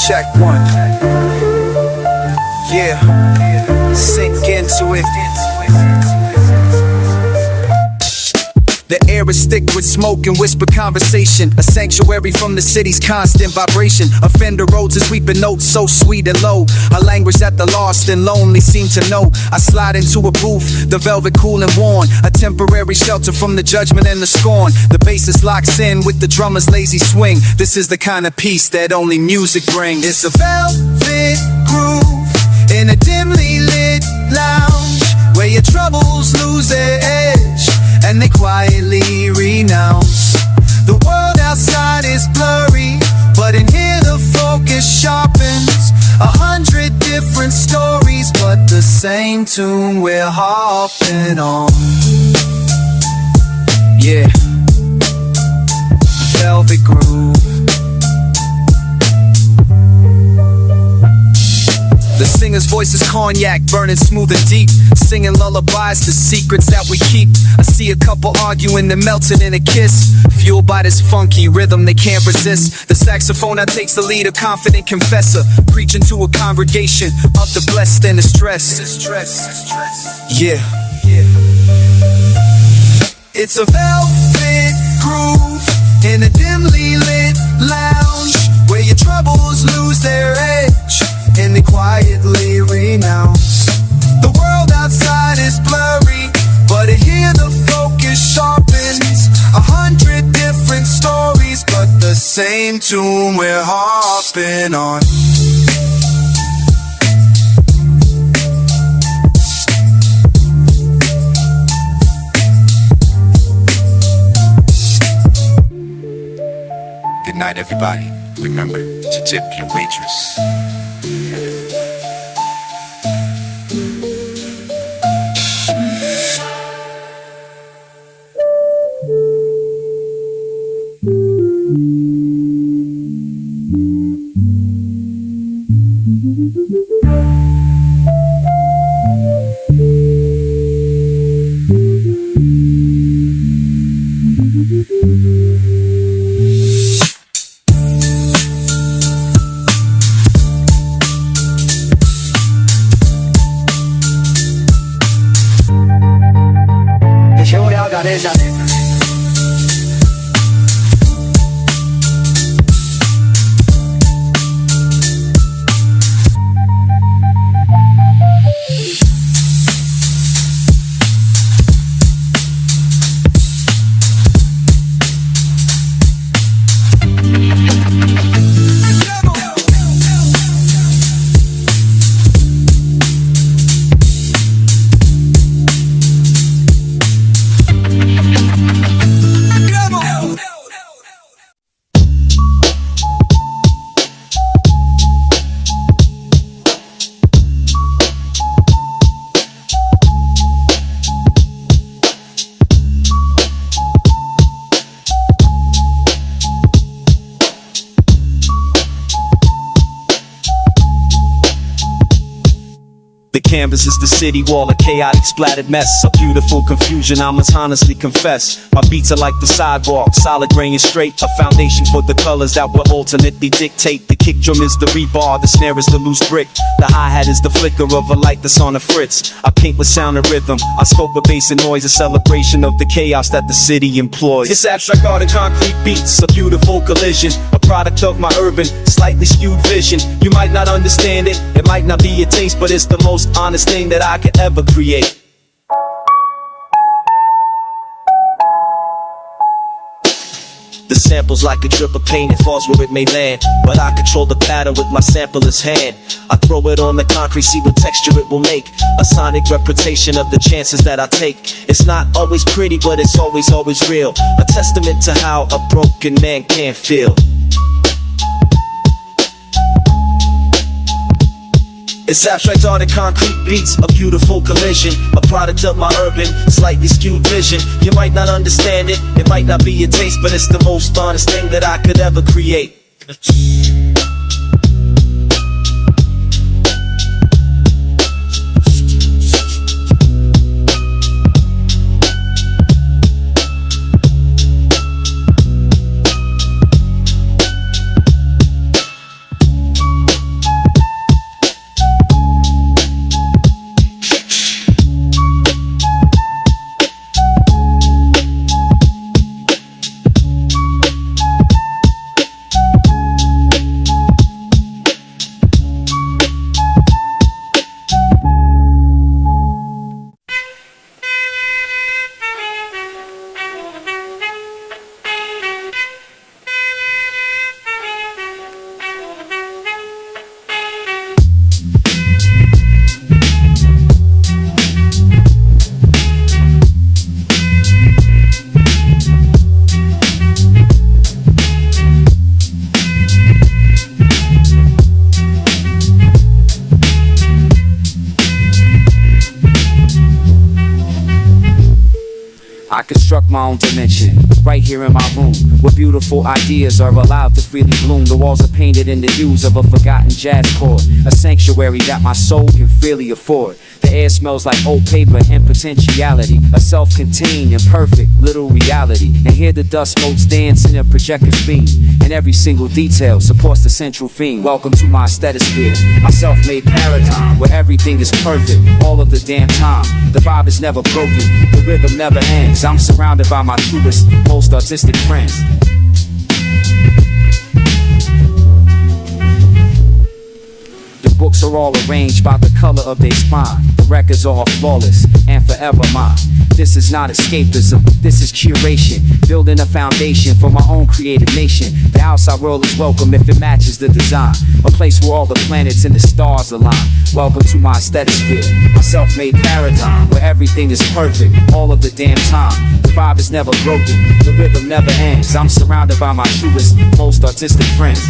Check one. Yeah, sink into it. The air is thick with smoke and whisper conversation, a sanctuary from the city's constant vibration. Offender roads is weeping notes so sweet and low, a language that the lost and lonely seem to know. I slide into a booth, the velvet cool and worn, a temporary shelter from the judgment and the scorn. The bassist locks in with the drummer's lazy swing. This is the kind of peace that only music brings. It's a velvet groove in a dimly lit lounge, where your troubles lose their edge and they quietly renounce. The world outside is blurry, but in here the focus sharpens. 100 different stories, but the same tune we're harping on. Yeah, velvet groove. The singer's voice is cognac, burning smooth and deep, singing lullabies to secrets that we keep. I see a couple arguing and melting in a kiss, fueled by this funky rhythm they can't resist. The saxophone that takes the lead, a confident confessor, preaching to a congregation of the blessed and the stressed. Yeah. It's a velvet groove in a dimly lit lounge, where your troubles lose their edge and they quietly renounce. The world outside is blurry, but here the focus sharpens. 100 different stories, but the same tune we're harping on. Good night, everybody. Remember to tip your waitress. Canvas is the city wall, a chaotic splattered mess, a beautiful confusion, I must honestly confess. My beats are like the sidewalk, solid grain and straight, a foundation for the colors that will alternately dictate. The kick drum is the rebar, the snare is the loose brick, the hi-hat is the flicker of a light that's on a fritz. I paint with sound and rhythm, I scope with bass and noise, a celebration of the chaos that the city employs. It's abstract art and concrete beats, a beautiful collision, a product of my urban, slightly skewed vision. You might not understand it, it might not be your taste, but it's the most honest thing that I could ever create. The sample's like a drip of paint, it falls where it may land, but I control the pattern with my sampler's hand. I throw it on the concrete, see what texture it will make, a sonic representation of the chances that I take. It's not always pretty, but it's always real, a testament to how a broken man can feel. It's abstract art and concrete beats, a beautiful collision, a product of my urban, slightly skewed vision. You might not understand it, it might not be your taste, but it's the most honest thing that I could ever create. construct my own dimension, right here in my room, where beautiful ideas are allowed to freely bloom. The walls are painted in the hues of a forgotten jazz chord, a sanctuary that my soul can freely afford. The air smells like old paper and potentiality, a self-contained and perfect little reality. And here the dust motes dance in a projector's beam, and every single detail supports the central theme. Welcome to my aesthetosphere, my self-made paradigm, where everything is perfect all of the damn time. The vibe is never broken, the rhythm never ends. I'm surrounded by my truest, most artistic friends. The books are all arranged by the color of their spine. The records are all flawless and forever mine. This is not escapism, this is curation, building a foundation for my own creative nation. The outside world is welcome if it matches the design, a place where all the planets and the stars align. Welcome to my aesthetosphere, my self-made paradigm, where everything is perfect all of the damn time. The vibe is never broken, the rhythm never ends. I'm surrounded by my truest, most artistic friends.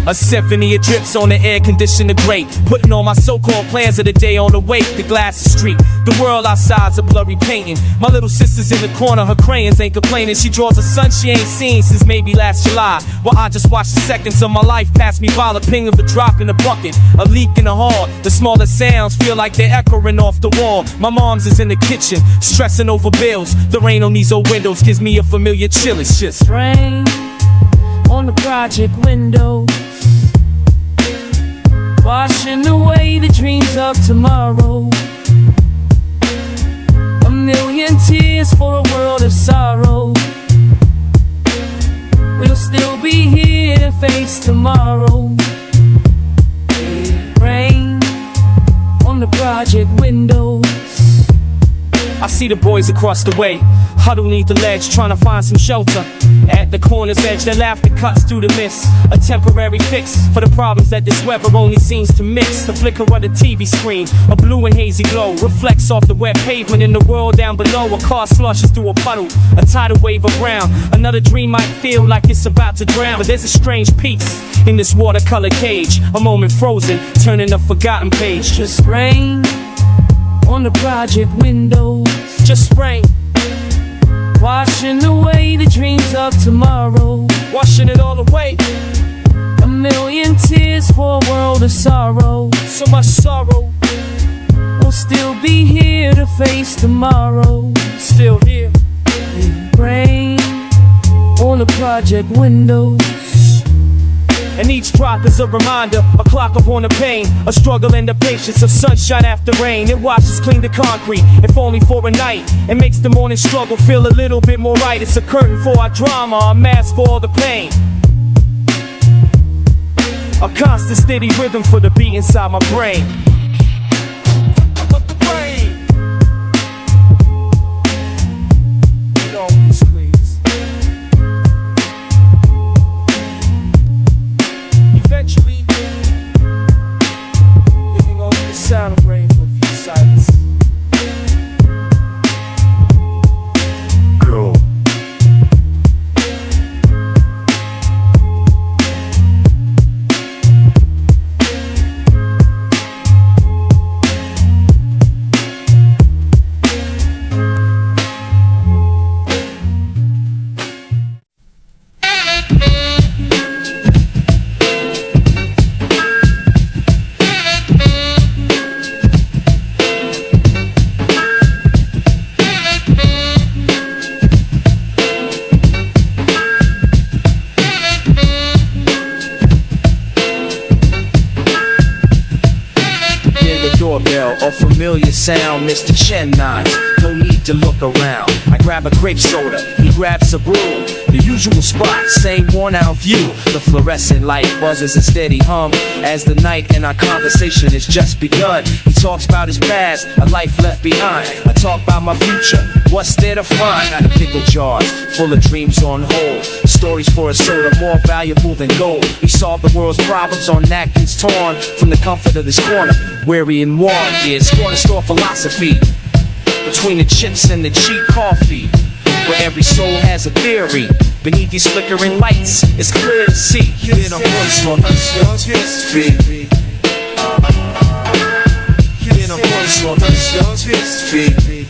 A symphony, it drips on the air conditioner grate, putting all my so-called plans of the day on the wake. The glass is street, the world outside's a blurry painting. My little sister's in the corner, her crayons ain't complaining. She draws a sun she ain't seen since maybe last July, while I just watch the seconds of my life pass me by. The ping of a drop in the bucket, a leak in the hall. The smallest sounds feel like they're echoing off the wall. My mom's is in the kitchen, stressing over bills. The rain on these old windows gives me a familiar chill. It's just rain on the project window, washing away the dreams of tomorrow. A million tears for a world of sorrow. We'll still be here to face tomorrow. Rain on the project windows. I see the boys across the way, huddle neath the ledge, trying to find some shelter. At the corner's edge, their laughter cuts through the mist, a temporary fix for the problems that this weather only seems to mix. The flicker of the TV screen, a blue and hazy glow, reflects off the wet pavement in the world down below. A car slushes through a puddle, a tidal wave of brown. Another dream might feel like it's about to drown, but there's a strange peace in this watercolor cage, a moment frozen, turning a forgotten page. Just rain on the project windows. Just rain, washing away the dreams of tomorrow. washing it all away. A million tears for a world of sorrow. So much sorrow, We'll still be here to face tomorrow. still here. Rain on the project windows. And each drop is a reminder, a clock upon the pane, a struggle and the patience of sunshine after rain. It washes clean the concrete, if only for a night. It makes the morning struggle feel a little bit more right. It's a curtain for our drama, a mask for all the pain. A constant steady rhythm for the beat inside my brain. But the brain, you know, squeeze. Eventually, you can go to the sound of rain for a few seconds. Girl. smell a familiar sound, Mr. Chennai. No need to look around. I grab a grape soda, he grabs a brew. The usual spot, same worn-out view. The fluorescent light buzzes a steady hum as the night and our conversation has just begun. He talks about his past, a life left behind. I talk about my future, what's there to find? Got a pickle jars full of dreams on hold. Stories for a soda more valuable than gold. We solve the world's problems on napkins torn from the comfort of this corner, weary and warm. Yeah, it's corner store philosophy. Between the chips and the cheap coffee, where every soul has a theory. Beneath these flickering lights, it's clear to see. Hidden on voice on history. Hidden on voice on history.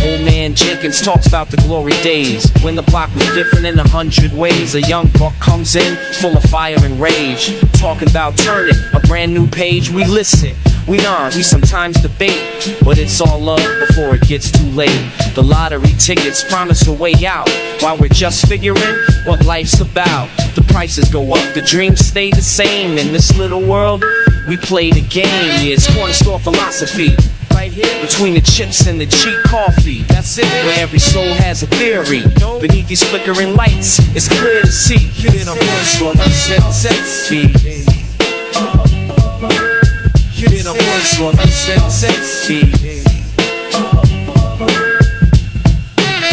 Old man Jenkins talks about the glory days when the block was different in 100 ways. A young buck comes in full of fire and rage, talking about turning a brand new page. We listen, we nod, we sometimes debate, but it's all love before it gets too late. The lottery tickets promise a way out while we're just figuring what life's about. The prices go up, the dreams stay the same. In this little world, we play the game. Yeah, it's corner store philosophy. Right here, between the chips and the cheap coffee. That's it, where every soul has a theory. Beneath these flickering lights, it's clear to see. Hidden on voice on history. Hidden on voice on history.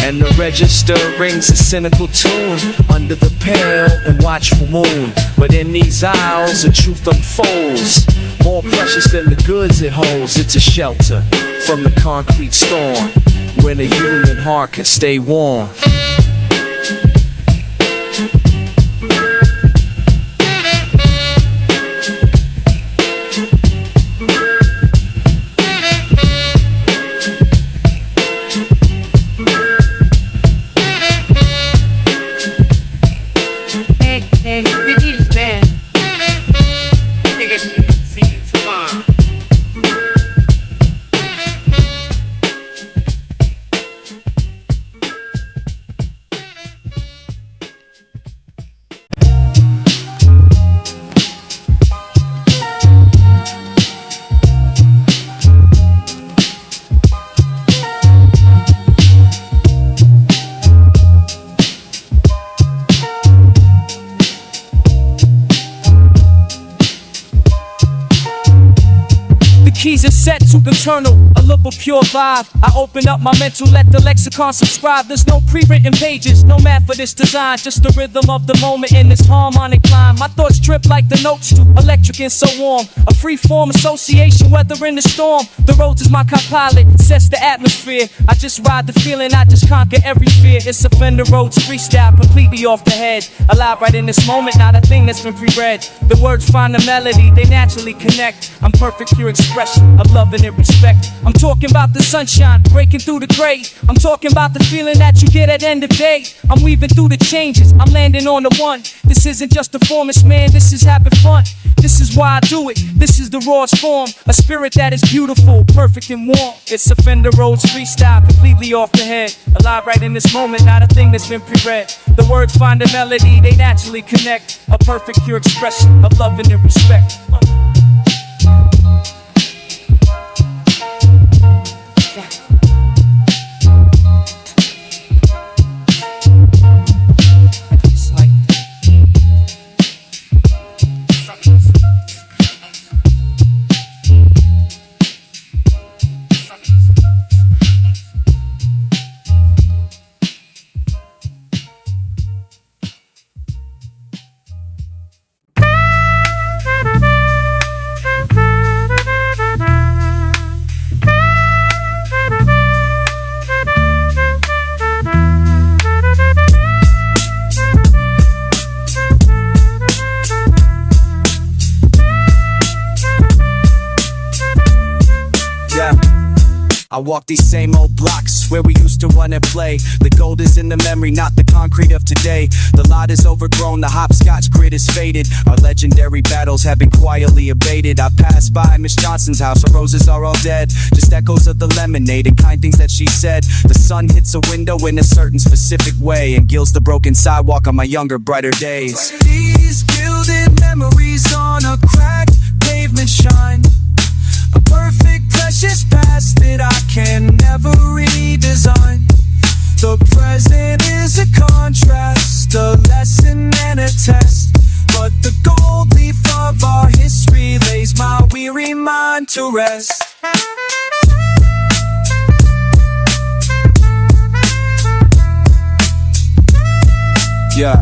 And the register rings a cynical tune under the pale and watchful moon. But in these aisles, the truth unfolds. More precious than the goods it holds. It's a shelter from the concrete storm, where the human heart can stay warm. Keys are set to internal, a look of pure vibe. I open up my mental, let the lexicon subscribe. There's no pre-written pages, no math for this design. Just the rhythm of the moment in this harmonic climb. My thoughts drip like the notes do, electric and so warm. A free-form association, weather in the storm. The roads is my co-pilot, sets the atmosphere. I just ride the feeling, I just conquer every fear. It's a Fender Rhodes freestyle, completely off the head. Alive right in this moment, not a thing that's been pre-read. The words find the melody, they naturally connect. I'm perfect, pure expression of love and respect. I'm talking about the sunshine breaking through the gray. I'm talking about the feeling that you get at the end of the day. I'm weaving through the changes, I'm landing on the one. This isn't just a performance, man, this is having fun. This is why I do it, this is the rawest form. A spirit that is beautiful, perfect and warm. It's a Fender Rhodes freestyle, completely off the head. Alive right in this moment, not a thing that's been pre-read. The words find a melody, they naturally connect. A perfect, pure expression of love and respect. I walk these same old blocks where we used to run and play. The gold is in the memory, not the concrete of today. The lot is overgrown, the hopscotch grid is faded. Our legendary battles have been quietly abated. I pass by Miss Johnson's house, her roses are all dead. Just echoes of the lemonade and kind things that she said. The sun hits a window in a certain specific way and gilds the broken sidewalk on my younger, brighter days. These gilded memories on a cracked can never redesign. The present is a contrast, a lesson and a test. But the gold leaf of our history lays my weary mind to rest. Yeah.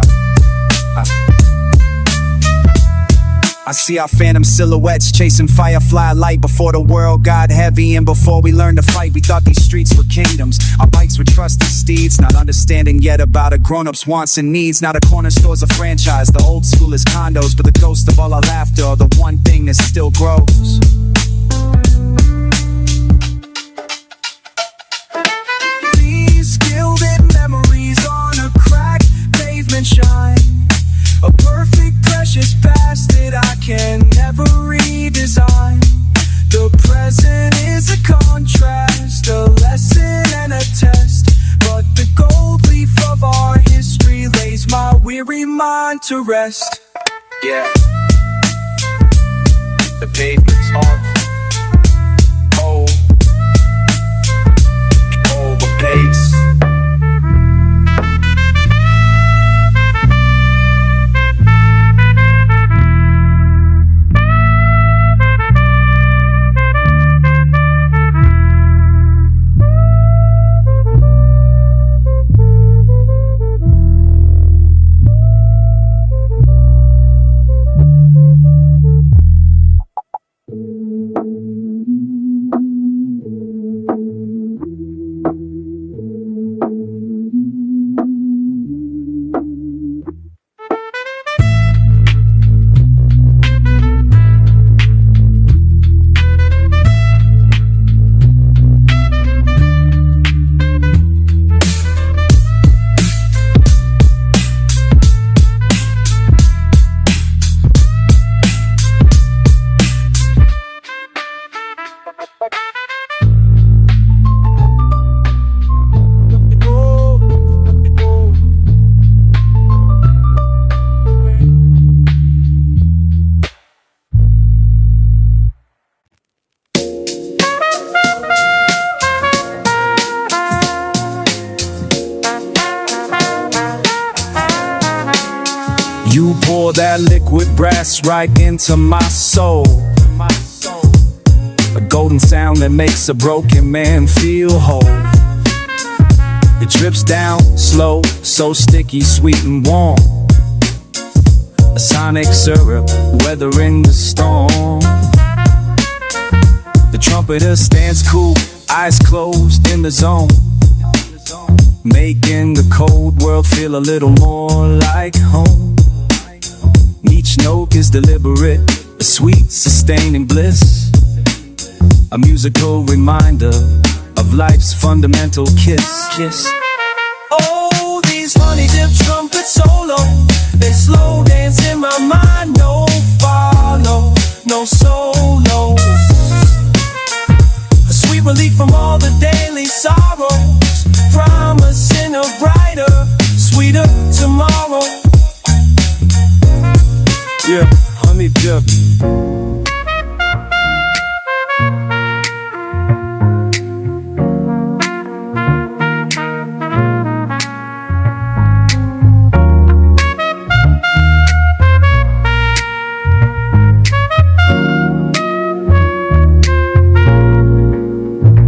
I see our phantom silhouettes chasing firefly light before the world got heavy and before we learned to fight. We thought these streets were kingdoms, our bikes were trusted steeds, not understanding yet about a grown-up's wants and needs. Now the corner store's a franchise, the old school is condos, but the ghost of all our laughter are the one thing that still grows. These gilded memories on a cracked pavement shine, a perfect precious past that I can never redesign. The present is a contrast, a lesson and a test. But the gold leaf of our history lays my weary mind to rest. Yeah. The pavement's hard. Overpace. You pour that liquid brass right into my soul, a golden sound that makes a broken man feel whole. It drips down slow, so sticky, sweet and warm, a sonic syrup weathering the storm. The trumpeter stands cool, eyes closed in the zone, making the cold world feel a little more like home. Each note is deliberate, a sweet, sustaining bliss, a musical reminder of life's fundamental kiss. Oh, these honey-dip trumpet solo, they slow dance in my mind. No follow, no solos, a sweet relief from all the daily sorrows, promising a brighter, sweeter tomorrow. Yeah, honey dip.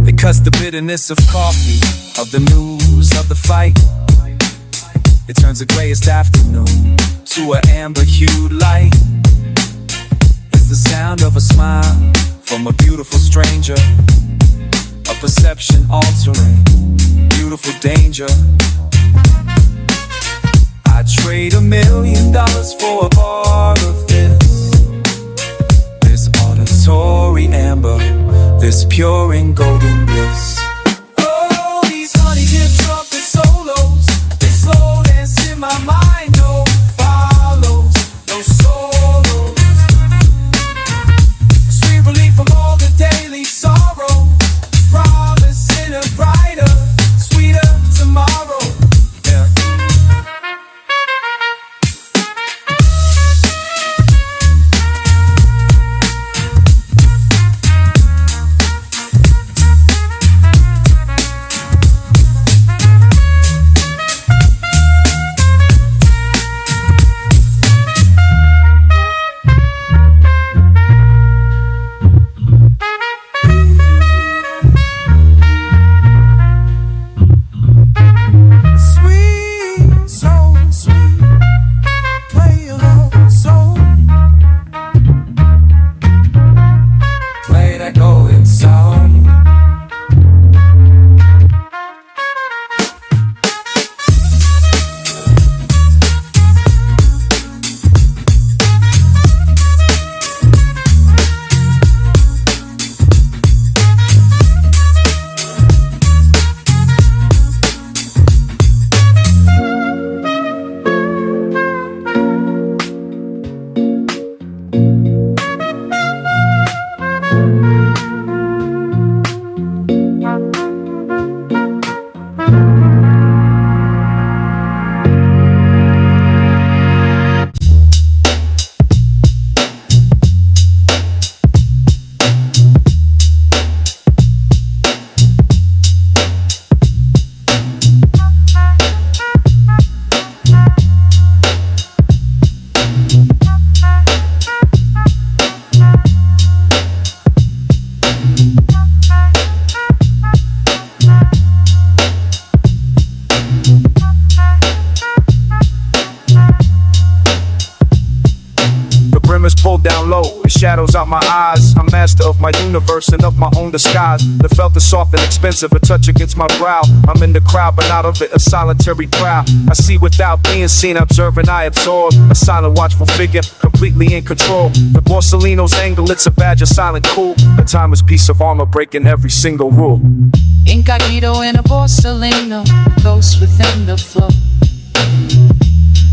They cuss the bitterness of coffee, of the news, of the fight. It turns the grayest afternoon to an amber-hued light. It's the sound of a smile from a beautiful stranger, a perception altering, beautiful danger. I'd trade $1 million for a bar of this auditory amber, this pure and golden bliss. Oh, these honey-dip trumpet solos, they slow dance in my mind. No follows, no solos, sweet relief from all the daily sorrow, promising a brighter, sweeter tomorrow. Yeah. rim is pulled down low, the shadows out my eyes. I'm master of my universe and of my own disguise. The felt is soft and expensive, a touch against my brow. I'm in the crowd, but out of it, a solitary crowd. I see without being seen, observing, I absorb. A silent, watchful figure, completely in control. The Borsellino's angle, it's a badge of silent cool. A timeless piece of armor, breaking every single rule. Incognito in a Borsellino, close within the flow.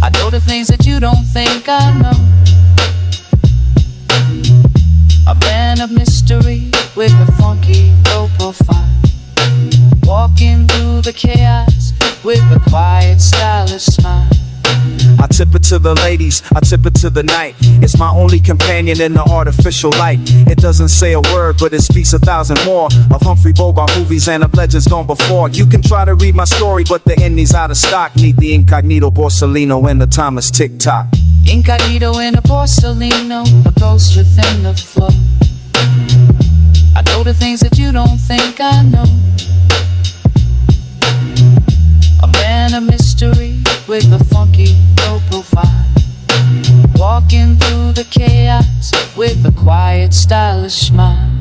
I know the things that you don't think I know. A man of mystery with a funky low profile, walking through the chaos with a quiet, stylish smile. I tip it to the ladies, I tip it to the night. It's my only companion in the artificial light. It doesn't say a word, but it speaks 1,000 more of Humphrey Bogart movies and of legends gone before. You can try to read my story, but the ending's out of stock. Need the incognito Borsellino and the timeless tick-tock. Incognito in a Borsellino, a ghost within the flow. I know the things that you don't think I know. A man of mystery with a funky low profile, walking through the chaos with a quiet, stylish smile.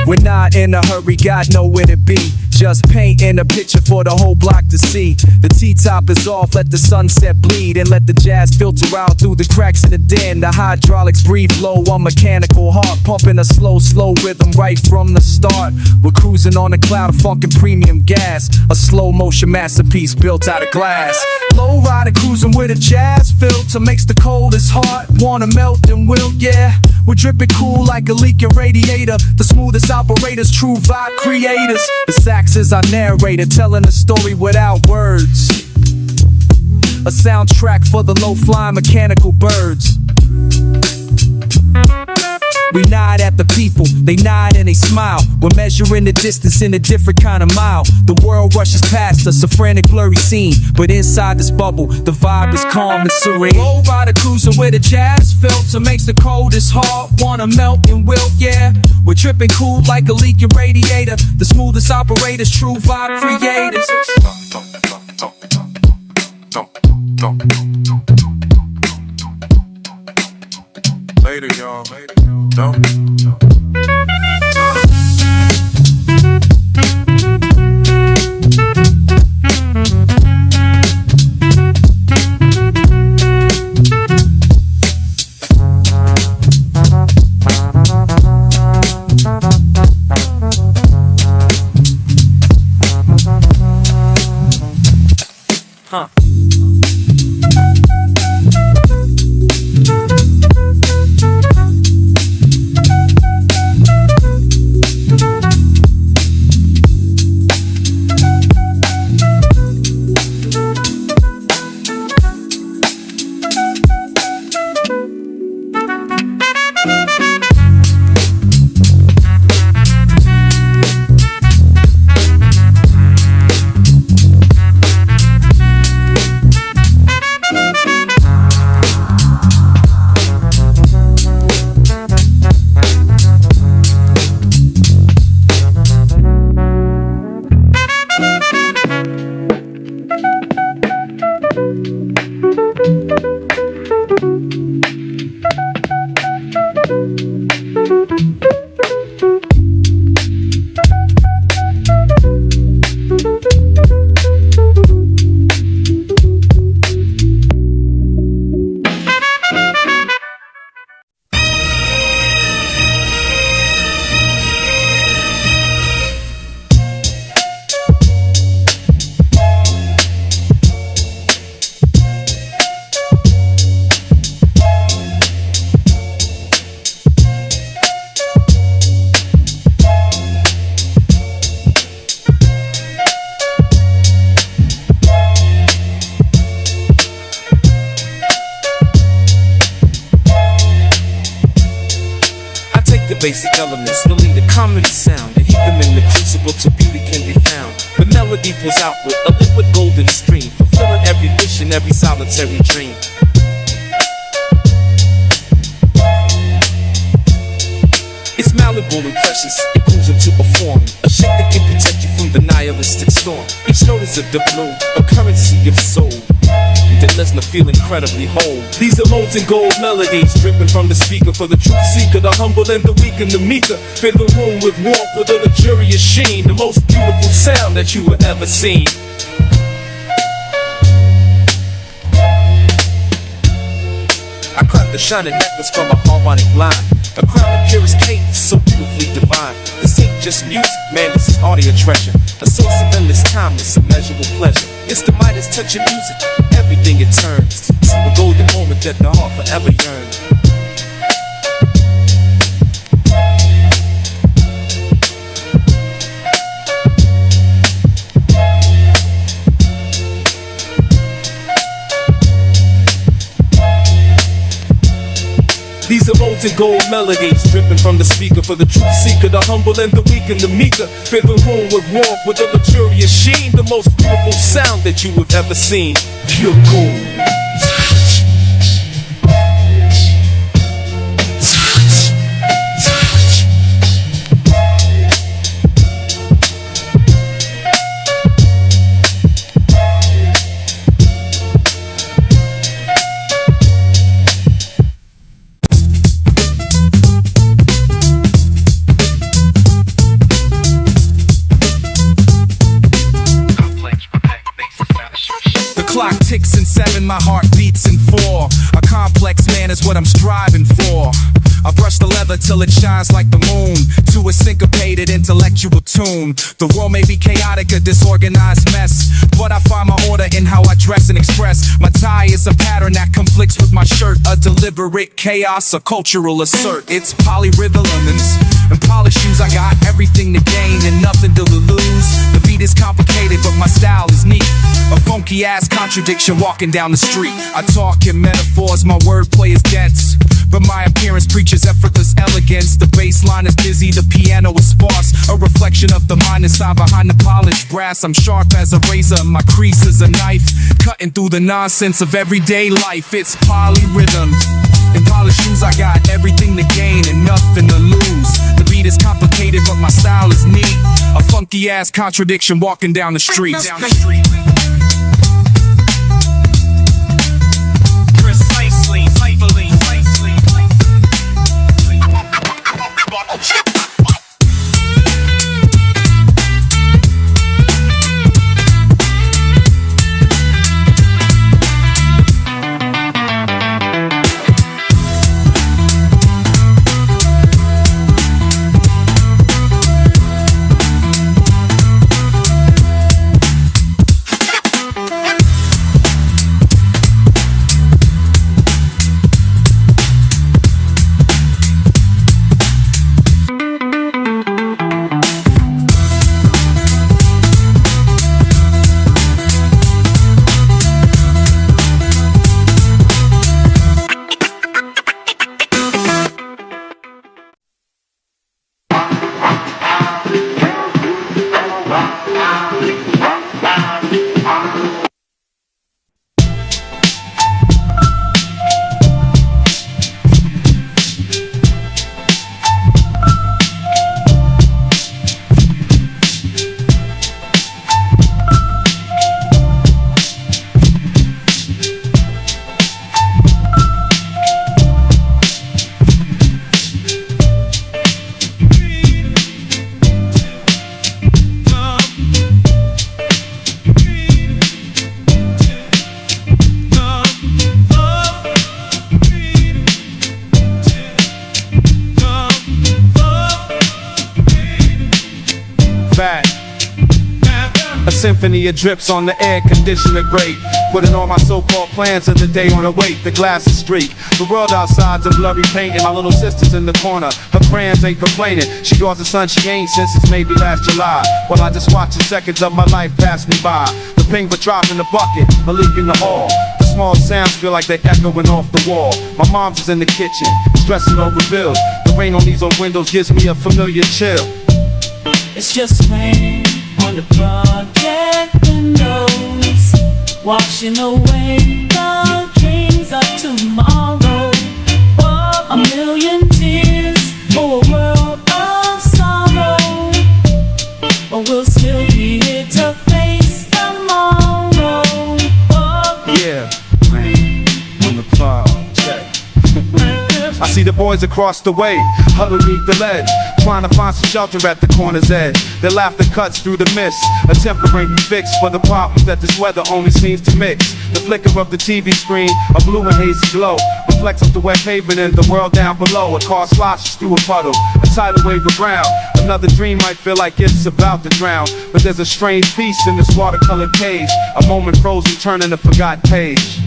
We're not in a hurry, got nowhere to be. Just painting a picture for the whole block to see. The T-top is off, let the sunset bleed, and let the jazz filter out through the cracks in the den. The hydraulics breathe low on mechanical heart, pumping a slow, slow rhythm right from the start. We're cruising on a cloud of funk and premium gas, a slow motion masterpiece built out of glass. Low rider cruising with a jazz filter makes the coldest heart wanna melt and wilt, yeah. We're dripping cool like a leaking radiator, the smoothest operators, true vibe creators. The sax is our narrator, telling a story without words. A soundtrack for the low-flying mechanical birds. We nod at the people, they nod and they smile. We're measuring the distance in a different kind of mile. The world rushes past us, a frantic blurry scene, but inside this bubble, the vibe is calm and serene. Low rider cruising with a jazz filter makes the coldest heart wanna melt and wilt, yeah. We're tripping cool like a leaking radiator, the smoothest operators, true vibe creators. Later, y'all. Don't. Huh. basic elements, really the comedy sound, and heat them in the crucible till beauty can be found. The melody pulls outward, a liquid golden stream, fulfilling every wish and every solitary dream. It's malleable and precious, it proves into a form, a shape that can protect you from the nihilistic storm. Each note is a doubloon, a currency of soul that lets me feel incredibly whole. These are molten gold melodies dripping from the speaker for the truth seeker, the humble and the weak and the meeker. Fill the room with warmth, with a luxurious sheen, the most beautiful sound that you have ever seen. I craft the shining necklace from a harmonic line, a crown of purest cadence, so beautifully divine. This ain't just music, man, this is audio treasure, a source of endless timeless, immeasurable pleasure. It's the Midas touch of music, everything it turns to a golden moment that the heart forever yearns. These are molten gold melodies dripping from the speaker for the truth seeker, the humble and the weak and the meeker. Fill the room with warmth, with a luxurious sheen, the most beautiful sound that you have ever seen. Pure gold. Clock ticks in 7, my heart beats in 4. A complex man is what I'm striving for. I brush the leather till it shines like the moon, to a syncopated intellectual tune. The world may be chaotic, a disorganized mess, but I find my order in how I dress and express. My tie is a pattern that conflicts with my shirt, a deliberate chaos, a cultural assert. It's polyrhythms and polished shoes. I got everything to gain and nothing to lose. The beat is complicated, but my style is neat. A funky ass contradiction walking down the street. I talk in metaphors, my wordplay is dense, but my appearance preaches effortless elegance. The bass line is busy, the piano is sparse, a reflection of the mind inside behind the polished brass. I'm sharp as a razor, my crease is a knife, cutting through the nonsense of everyday life. It's polyrhythm. In polished shoes I got everything to gain and nothing to lose. The beat is complicated, but my style is neat. A funky ass contradiction walking down the street. A symphony of drips on the air conditioner grate, putting all my so-called plans of the day on a wait. The glass is streak, the world outside's a blurry painting. My little sister's in the corner, her prayers ain't complaining. She draws the sun she ain't since it's maybe last July, while I just watching seconds of my life pass me by. The ping for dropping the bucket, a leak in the hall. The small sounds feel like they're echoing off the wall. My mom's is in the kitchen, stressing over bills. The rain on these old windows gives me a familiar chill. It's just rain on the project windows, washing away the dreams of tomorrow. A million tears for a world of sorrow, but we'll still be here to face tomorrow. Yeah, rain on the project. I see the boys across the way, huddled beneath the ledge, trying to find some shelter at the corner's edge. Their laughter cuts through the mist, a temporary fix for the problems that this weather only seems to mix. The flicker of the TV screen, a blue and hazy glow, reflects off the wet pavement and the world down below. A car sloshes through a puddle, a tidal wave of brown. Another dream might feel like it's about to drown, but there's a strange peace in this watercolored page, a moment frozen turning a forgotten page.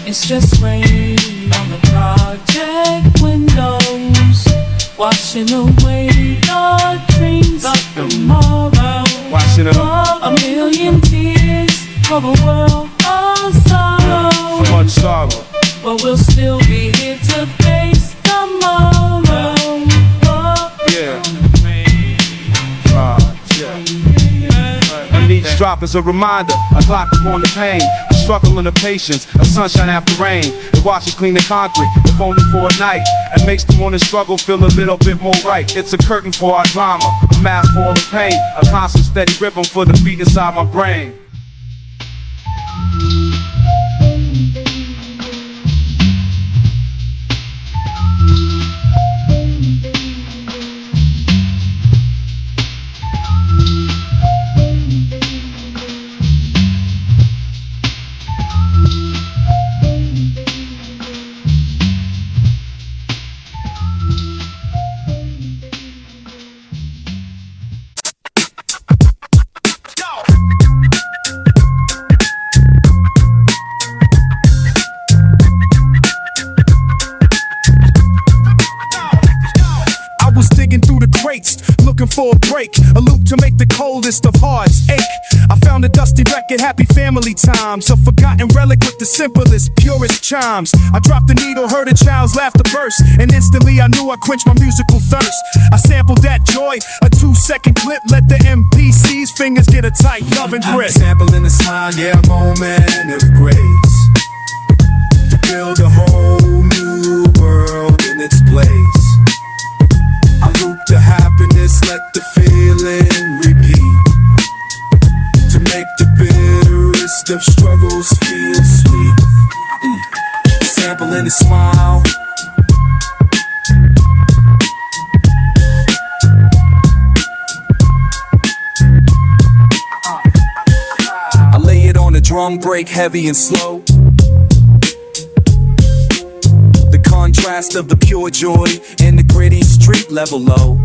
It's just rain on the project windows, washing away the dreams of tomorrow. Washing it A million tears for the world of sorrow, for much sorrow, but we'll still be here to face tomorrow. yeah. And each drop is a reminder, a clock upon the pain, the struggle and the patience, a sunshine after rain. It washes clean the concrete, if only for a night, and makes the morning struggle feel a little bit more right. It's a curtain for our drama, a mask for all the pain, a constant steady rhythm for the beat inside my brain. Looking for a break, a loop to make the coldest of hearts ache. I found a dusty record, happy family times, a forgotten relic with the simplest, purest chimes. I dropped the needle, heard a child's laughter burst, and instantly I knew I quenched my musical thirst. I sampled that joy, a 2-second clip, let the MPC's fingers get a tight loving grip. Sampling a smile, yeah, a moment of grace, to build a whole new world in its place. I loop the happiness, let the feeling repeat, to make the bitterest of struggles feel sweet. Sampling a smile, I lay it on a drum break, heavy and slow. Contrast of the pure joy and the gritty street level low.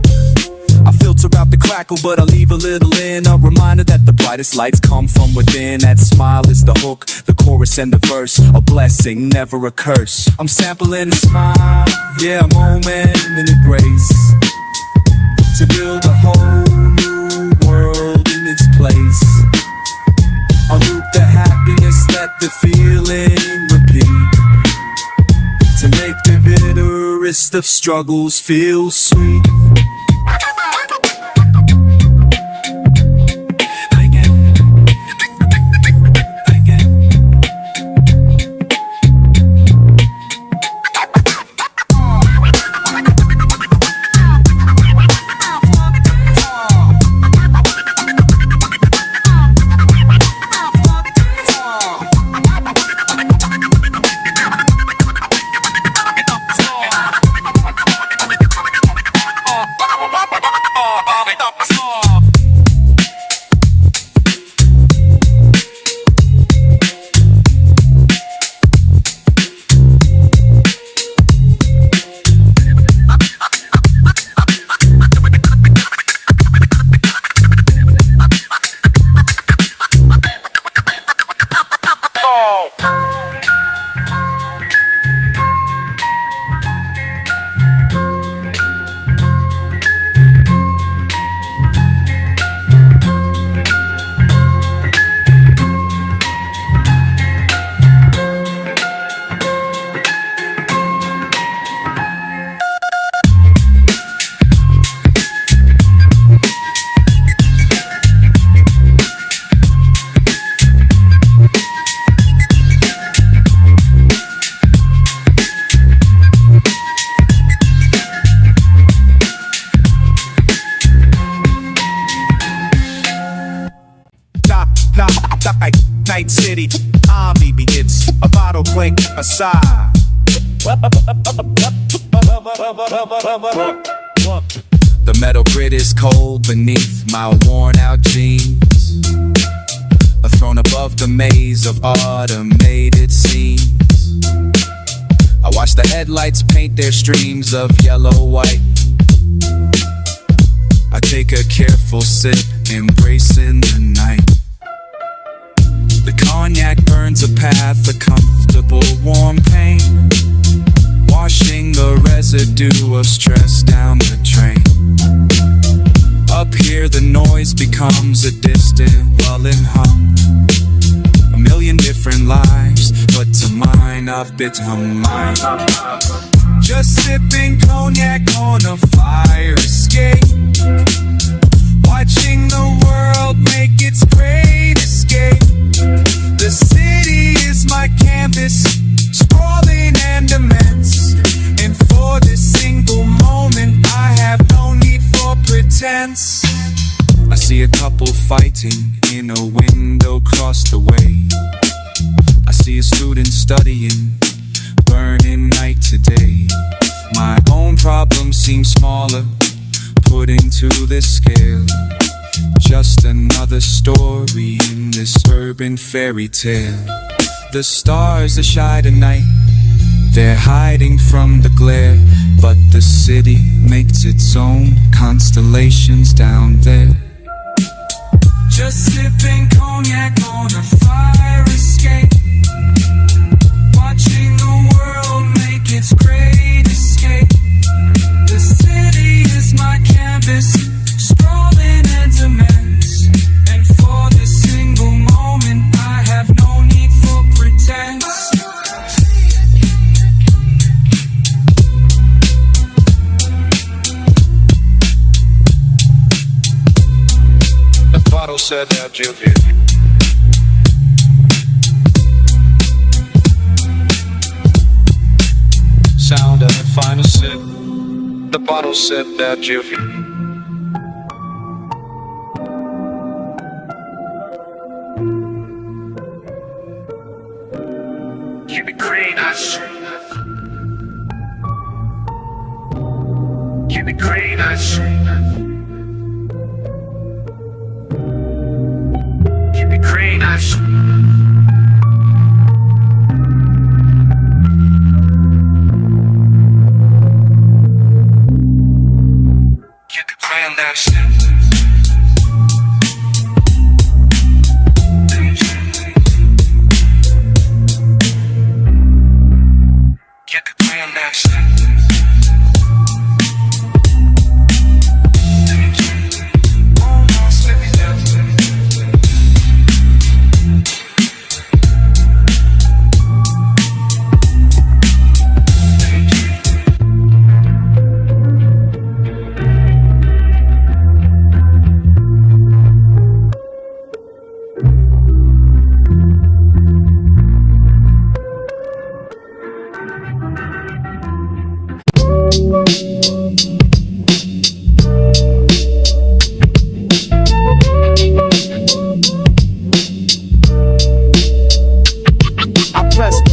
I filter out the crackle, but I leave a little in, a reminder that the brightest lights come from within. That smile is the hook, the chorus and the verse, a blessing, never a curse. I'm sampling a smile, yeah, a moment and a grace, to build a whole new world in its place. I loop the happiness, let the feeling repeat, to make the bitterest of struggles feel sweet. night city. Maybe it's a bottle clink aside. The metal grid is cold beneath my worn out jeans. A throne above the maze of automated scenes. I watch the headlights paint their streams of yellow-white. I take a careful sip, embracing the night. The cognac burns a path, a comfortable warm pain, washing the residue of stress down the train. Up here the noise becomes a distant lulling hum. A million different lives, but to mine I've become mine. Just sipping cognac on a fire escape, watching the world make its great escape. The city is my canvas, sprawling and immense. And for this single moment, I have no need for pretense. I see a couple fighting in a window across the way. I see a student studying, burning night to day. My own problems seem smaller, put into this scale. Just another story in this urban fairy tale. The stars are shy tonight, they're hiding from the glare. But the city makes its own constellations down there. Just sipping cognac on a fire escape, watching the world make its great escape. The city is my canvas, sprawling and immense. And for this single moment, I have no need for pretense. The bottle said that you did. Sound of the final sip. The bottle said that you did. Keep it green, I shoot. Keep it green, I shoot. Keep it green, I shoot. Get the plan that shit. Get the plan that shit. Almost let me down.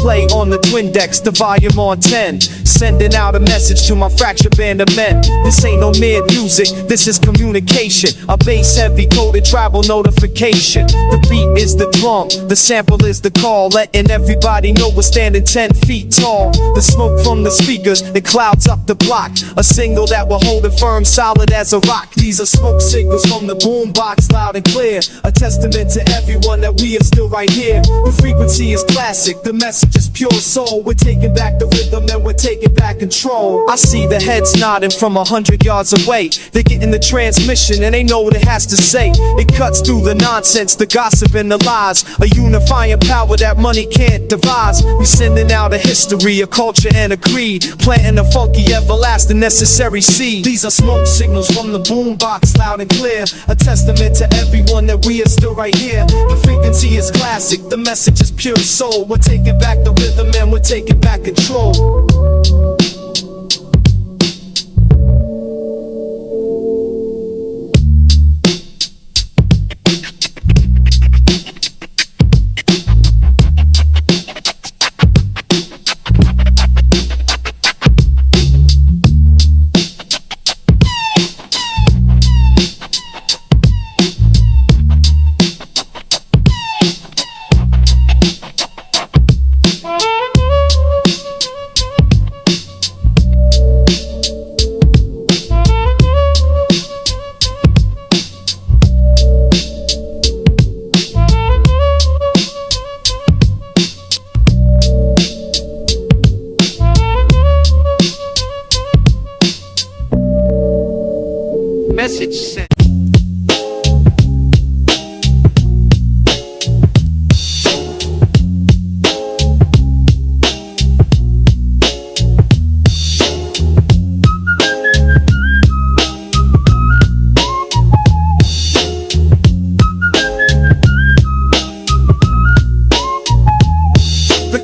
Play on the Twindex, the volume on 10. Sending out a message to my fractured band of men. This ain't no mere music, this is communication. A bass heavy coded tribal notification. The beat is the drum, the sample is the call, letting everybody know we're standing 10 feet tall. The smoke from the speakers, it clouds up the block. A single that will hold it firm, solid as a rock. These are smoke signals from the boombox, loud and clear. A testament to everyone that we are still right here. The frequency is classic, the message is pure soul. We're taking back the rhythm and we're taking back control. I see the heads nodding from 100 yards away. They're getting the transmission and they know what it has to say. It cuts through the nonsense, the gossip and the lies. A unifying power that money can't devise. We sending out a history, a culture and a creed, planting a funky, everlasting, necessary seed. These are smoke signals from the boombox, loud and clear. A testament to everyone that we are still right here. The frequency is classic, the message is pure soul. We're taking back the rhythm and we're taking back control.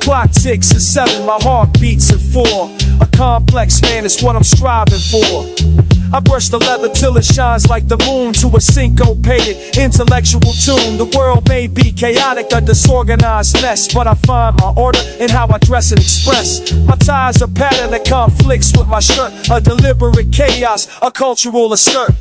Clock ticks at 7, my heart beats at 4. A complex man is what I'm striving for. I brush the leather till it shines like the moon to a syncopated intellectual tune. The world may be chaotic, a disorganized mess, but I find my order in how I dress and express. My tie's a pattern that conflicts with my shirt, a deliberate chaos, a cultural assert.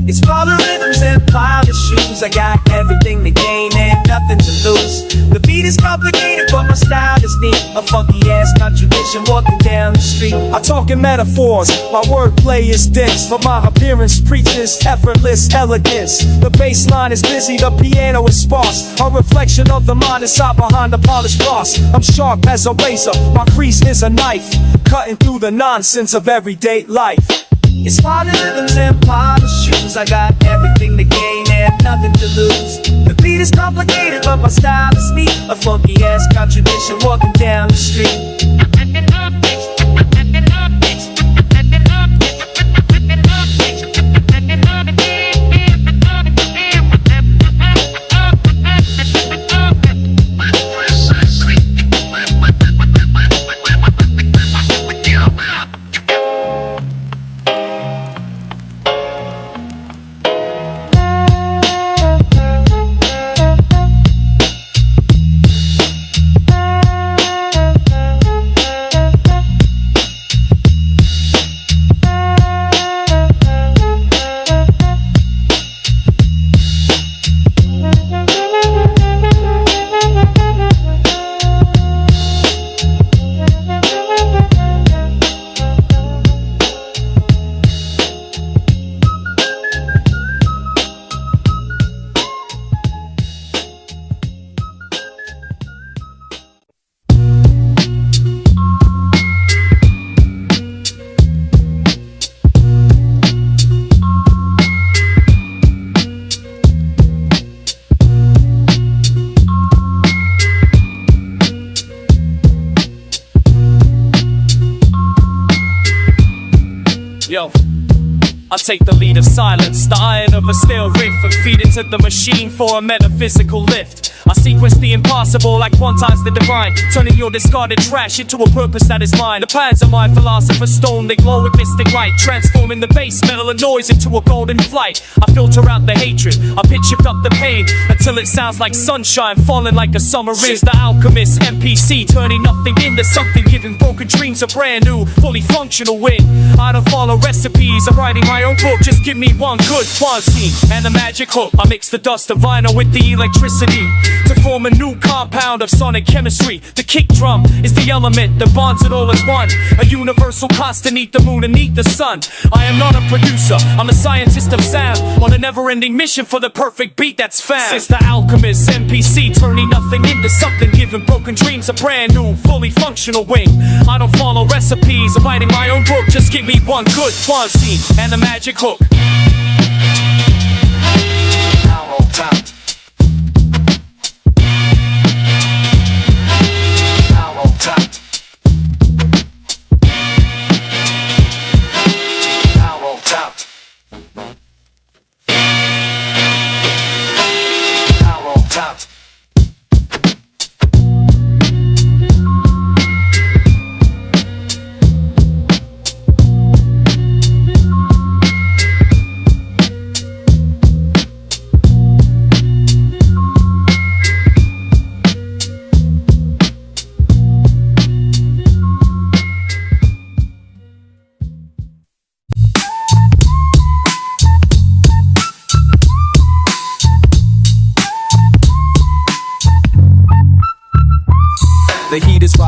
It's polyrhythms and pile of shoes. I got everything to gain and nothing to lose. The beat is complicated, but my style is neat. A funky ass contradiction walking down the street. I talk in metaphors, my wordplay is dense, but my appearance preaches effortless elegance. The bass line is busy, the piano is sparse, a reflection of the mind inside behind the polished gloss. I'm sharp as a razor, my crease is a knife, cutting through the nonsense of everyday life. It's polyrhythms and polished shoes. I got everything to gain and nothing to lose. The beat is complicated, but my style is neat. A funky ass contradiction walking down the street. Yo, I take the lead of silence, the iron of a steel riff, and feed it to the machine for a metaphysical lift. I sequence the impossible like quantize the divine, turning your discarded trash into a purpose that is mine. The plans of my philosopher's stone, they glow with mystic light, transforming the base metal and noise into a golden flight. I filter out the hatred, I pitch shift up the pain, until it sounds like sunshine falling like a summer rain. The alchemist MPC, turning nothing into something, giving broken dreams a brand new, fully functional win. I don't follow recipes, I'm writing my own book, just give me one good quantity and a magic hook. I mix the dust of vinyl with the electricity to form a new compound of sonic chemistry. The kick drum is the element that bonds it all as one, a universal constant, neath the moon and neath the sun. I am not a producer, I'm a scientist of sound, on a never-ending mission for the perfect beat that's found. Since the alchemist MPC, turning nothing into something, giving broken dreams a brand new, fully functional wing. I don't follow recipes, I'm writing my own book, just give me one good quantity and a magic hook. Now on top.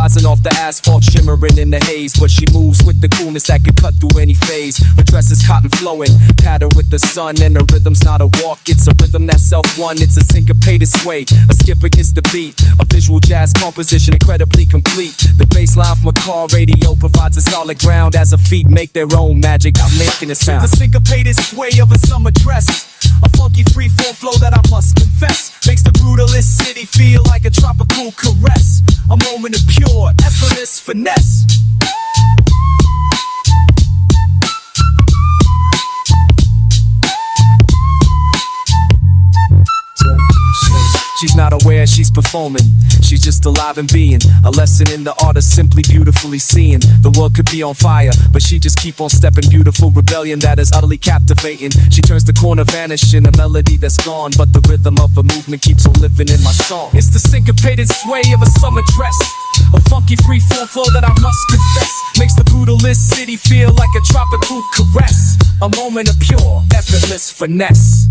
rising off the asphalt, shimmering in the haze. But she moves with the coolness that could cut through any phase. Her dress is cotton flowing, patterned with the sun. And her rhythm's not a walk, it's a rhythm that's self-won. It's a syncopated sway, a skip against the beat. A visual jazz composition incredibly complete. The bass line from a car radio provides a solid ground. As her feet make their own magic, I'm making it sound. The syncopated sway of a summer dress, a funky free-form flow that I must confess makes the brutalist city feel like a tropical caress. A moment of pure, effortless finesse. She's not aware she's performing, she's just alive and being. A lesson in the art of simply beautifully seeing. The world could be on fire, but she just keep on stepping. Beautiful rebellion that is utterly captivating. She turns the corner, vanishing a melody that's gone, but the rhythm of a movement keeps on living in my song. It's the syncopated sway of a summer dress, a funky free-form flow that I must confess makes the brutalist city feel like a tropical caress. A moment of pure, effortless finesse.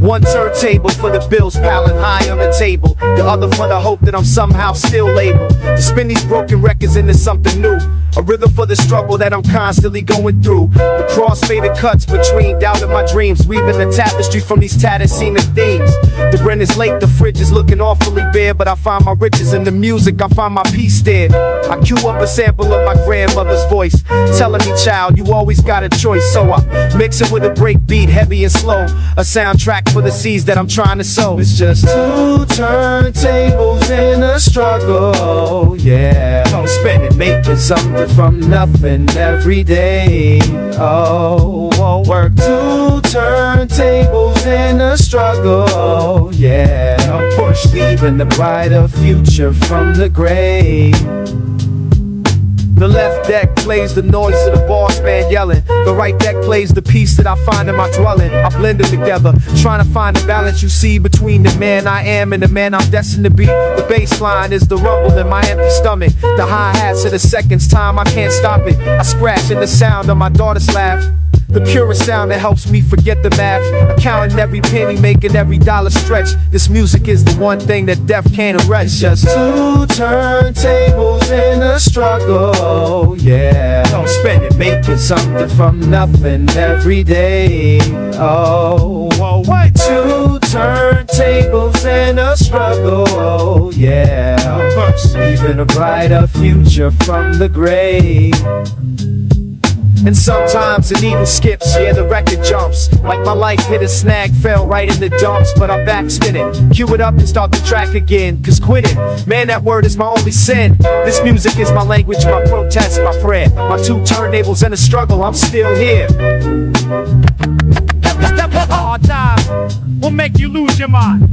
One turntable for the bills piling high on the table. The other for the hope that I'm somehow still labeled. To spin these broken records into something new. A rhythm for the struggle that I'm constantly going through. The cross-faded cuts between doubt and my dreams, weaving the tapestry from these tattered scenic themes. The rent is late, the fridge is looking awfully bare, but I find my riches in the music, I find my peace there. I cue up a sample of my grandmother's voice, telling me, child, you always got a choice. So I mix it with a break beat, heavy and slow. A soundtrack for the seeds that I'm trying to sow. It's just two turntables in a struggle, yeah. I'm spending, making something from nothing every day. Oh, work two turntables in a struggle, yeah. I'm push, leaving the brighter future from the grave. The left deck plays the noise of the boss man yelling. The right deck plays the peace that I find in my dwelling. I blend them together, trying to find the balance you see between the man I am and the man I'm destined to be. The bass line is the rumble in my empty stomach. The hi-hats are the seconds time, I can't stop it. I scratch in the sound of my daughter's laugh. The purest sound that helps me forget the math. Counting every penny, making every dollar stretch. This music is the one thing that death can't arrest. Just two turntables in a struggle, yeah. Don't spend it making something from nothing every day. Oh, what? Two turntables in a struggle, yeah. Even a brighter future from the grave. And sometimes it even skips, yeah, the record jumps. Like my life hit a snag, fell right in the dumps. But I'm back spinning, cue it up and start the track again. Cause quitting, man, that word is my only sin. This music is my language, my protest, my prayer. My two turntables and a struggle, I'm still here. Step up hard time will make you lose your mind.